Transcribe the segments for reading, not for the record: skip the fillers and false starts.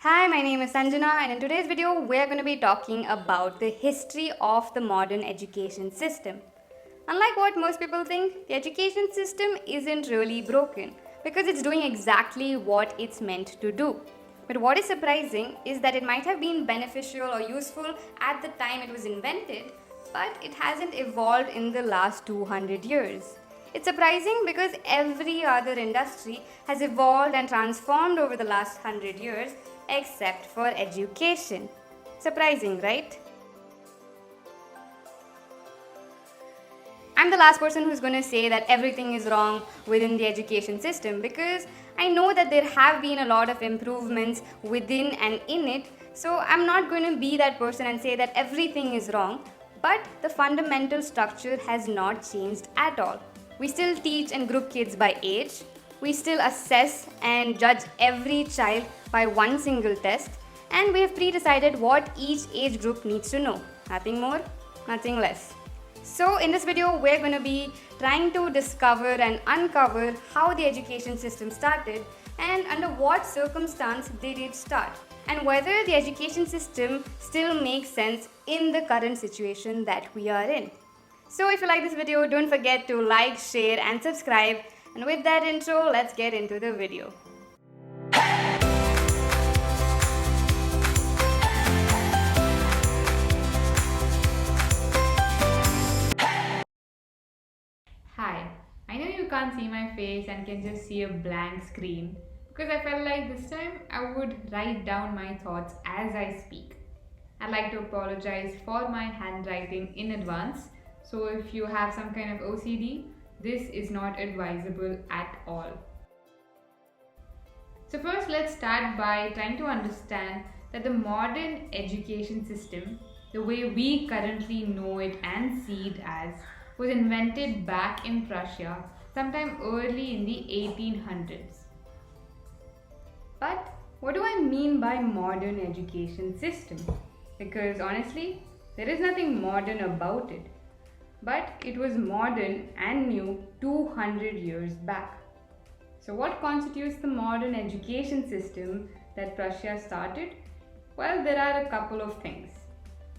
Hi, my name is Sanjana, and in today's video, we're going to be talking about the history of the modern education system. Unlike what most people think, the education system isn't really broken because it's doing exactly what it's meant to do. But what is surprising is that it might have been beneficial or useful at the time it was invented, but it hasn't evolved in the last 200 years. It's surprising because every other industry has evolved and transformed over the last 100 years except for education. Surprising, right? I'm the last person who's going to say that everything is wrong within the education system because I know that there have been a lot of improvements within and in it. So I'm not going to be that person and say that everything is wrong, but the fundamental structure has not changed at all. We still teach and group kids by age. We still assess and judge every child by one single test. And we have pre-decided what each age group needs to know. Nothing more, nothing less. So in this video, we're going to be trying to discover and uncover how the education system started and under what circumstance did it start, and whether the education system still makes sense in the current situation that we are in. So if you like this video, don't forget to like, share and subscribe. And with that intro, let's get into the video. Hi, I know you can't see my face and can just see a blank screen because I felt like this time I would write down my thoughts as I speak. I'd like to apologize for my handwriting in advance. So if you have some kind of OCD, this is not advisable at all. So first let's start by trying to understand that the modern education system, the way we currently know it and see it as, was invented back in Prussia sometime early in the 1800s. But what do I mean by modern education system? Because honestly, there is nothing modern about it. But it was modern and new 200 years back. So what constitutes the modern education system that Prussia started? Well, there are a couple of things.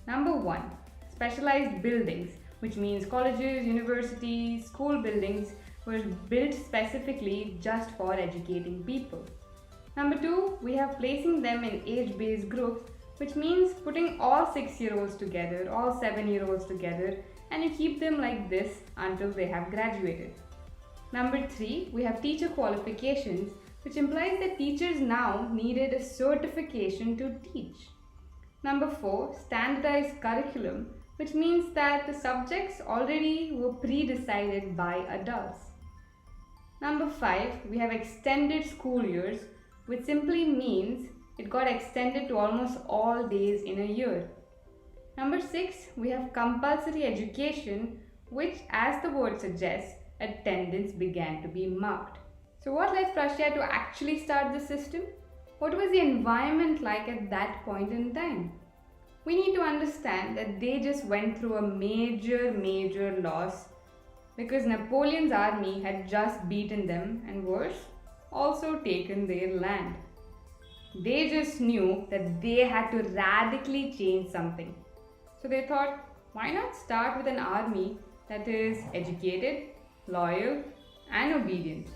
Number one, specialized buildings, which means colleges, universities, school buildings were built specifically just for educating people. Number two, we have placing them in age-based groups, which means putting all 6-year-olds together, all 7-year-olds together, and you keep them like this until they have graduated. Number three, we have teacher qualifications, which implies that teachers now needed a certification to teach. Number four, standardized curriculum, which means that the subjects already were pre-decided by adults. Number five, we have extended school years, which simply means it got extended to almost all days in a year. Number six, we have compulsory education, which, as the word suggests, attendance began to be marked. So what led Prussia to actually start the system? What was the environment like at that point in time? We need to understand that they just went through a major loss because Napoleon's army had just beaten them and worse, also taken their land. They just knew that they had to radically change something. So they thought, why not start with an army that is educated, loyal and obedient?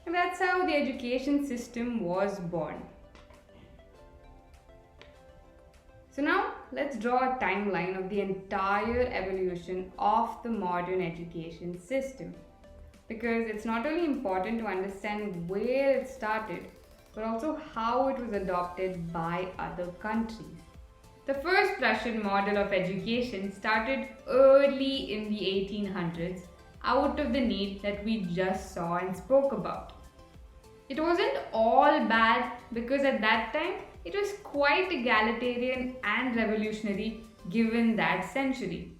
And that's how the education system was born. So now let's draw a timeline of the entire evolution of the modern education system. Because it's not only important to understand where it started, but also how it was adopted by other countries. The first Prussian model of education started early in the 1800s out of the need that we just saw and spoke about. It wasn't all bad because at that time it was quite egalitarian and revolutionary given that century.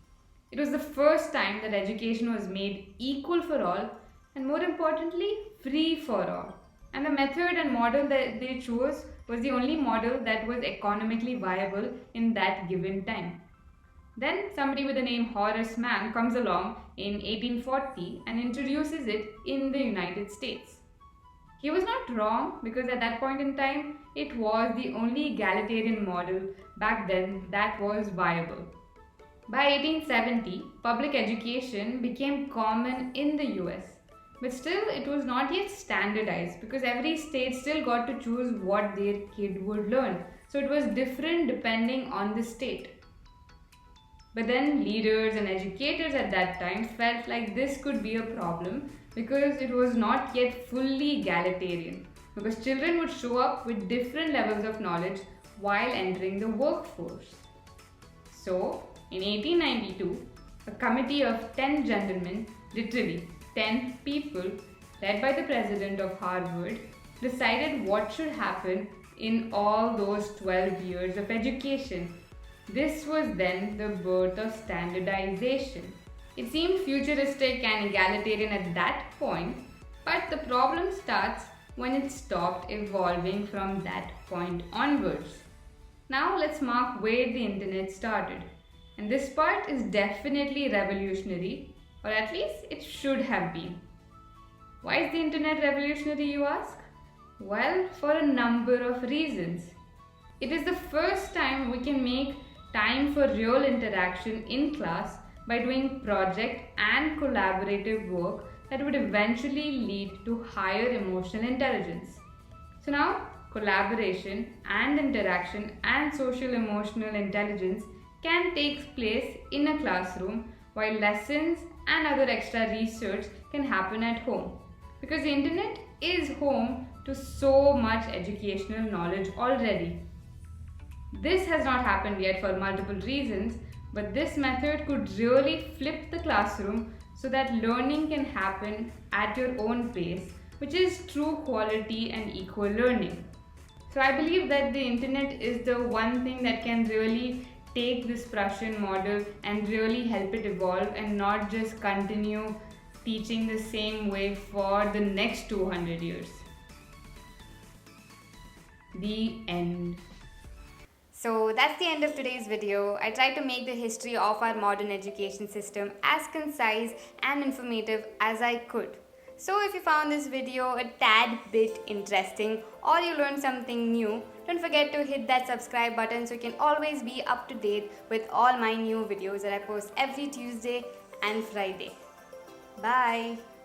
It was the first time that education was made equal for all and more importantly free for all. And the method and model that they chose was the only model that was economically viable in that given time. Then somebody with the name Horace Mann comes along in 1840 and introduces it in the United States. He was not wrong because at that point in time, it was the only egalitarian model back then that was viable. By 1870, public education became common in the US, but still it was not yet standardized because every state still got to choose what their kid would learn. So it was different depending on the state. But then leaders and educators at that time felt like this could be a problem because it was not yet fully egalitarian, because children would show up with different levels of knowledge while entering the workforce. So, in 1892, a committee of 10 gentlemen, literally 10 people, led by the president of Harvard, decided what should happen in all those 12 years of education. This was then the birth of standardization. It seemed futuristic and egalitarian at that point, but the problem starts when it stopped evolving from that point onwards. Now let's mark where the internet started. And this part is definitely revolutionary, or at least it should have been. Why is the internet revolutionary, you ask? Well, for a number of reasons. It is the first time we can make time for real interaction in class by doing project and collaborative work that would eventually lead to higher emotional intelligence. So now, collaboration and interaction and social emotional intelligence can take place in a classroom while lessons and other extra research can happen at home. Because the internet is home to so much educational knowledge already. This has not happened yet for multiple reasons, but this method could really flip the classroom so that learning can happen at your own pace, which is true quality and equal learning. So I believe that the internet is the one thing that can really take this Prussian model and really help it evolve and not just continue teaching the same way for the next 200 years. The end. So that's the end of today's video. I tried to make the history of our modern education system as concise and informative as I could. So if you found this video a tad bit interesting or you learned something new, don't forget to hit that subscribe button so you can always be up to date with all my new videos that I post every Tuesday and Friday. Bye.